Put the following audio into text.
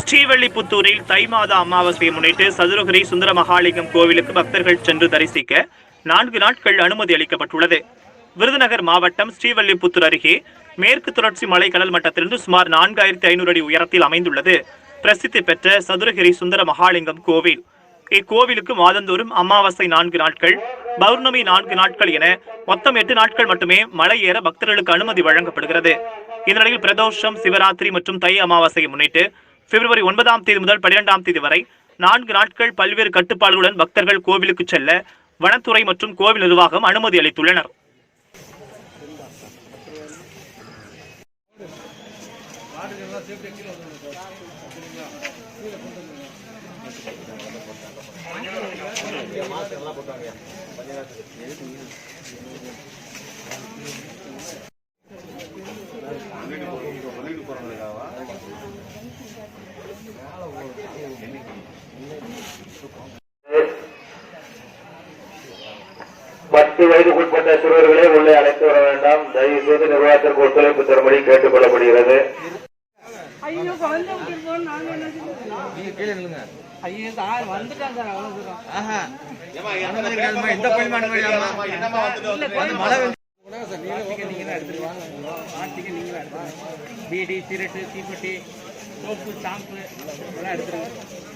ஸ்ரீவில்லிபுத்தூரில் தை மாத அமாவாசையை முன்னிட்டு சதுரகிரி சுந்தர மகாலிங்கம் கோவிலுக்கு பக்தர்கள் சென்று தரிசிக்க 4 நாட்கள் அனுமதி அளிக்கப்பட்டுள்ளது. விருதுநகர் மாவட்டம் ஸ்ரீவில்லிபுத்தூர் அருகே மேற்கு தொடர்ச்சி மலை கடல் மட்டத்திலிருந்து சுமார் 4500 அடி உயரத்தில் அமைந்துள்ளது பிரசித்தி பெற்ற சதுரகிரி சுந்தர மகாலிங்கம் கோவில். இக்கோவிலுக்கு மாதந்தோறும் அமாவாசை 4 நாட்கள், பௌர்ணமி 4 நாட்கள் என மொத்தம் 8 நாட்கள் மட்டுமே மலை ஏற பக்தர்களுக்கு அனுமதி வழங்கப்படுகிறது. இந்நிலையில் பிரதோஷம், சிவராத்திரி மற்றும் தை அமாவாசையை முன்னிட்டு பிப்ரவரி 9ஆம் தேதி முதல் 12ஆம் தேதி வரை 4 நாட்கள் பல்வேறு கட்டுப்பாடுகளுடன் பக்தர்கள் கோவிலுக்கு செல்ல வனத்துறை மற்றும் கோவில் நிர்வாகம் அனுமதி அளித்துள்ளனர். பத்து வயதுக்குட்பட்ட சிறுவர்களை உள்ளே அழைத்து வர வேண்டாம். தயவு செய்து நிர்வாகத்திற்கு ஒத்துழைப்பு தரும்படி கேட்டுக் கொள்ளப்படுகிறது. பீடி, சிரட்டு, தீப்பெட்டி, சோப்பு, ஷாம்பு எல்லாம் எடுத்துருங்க.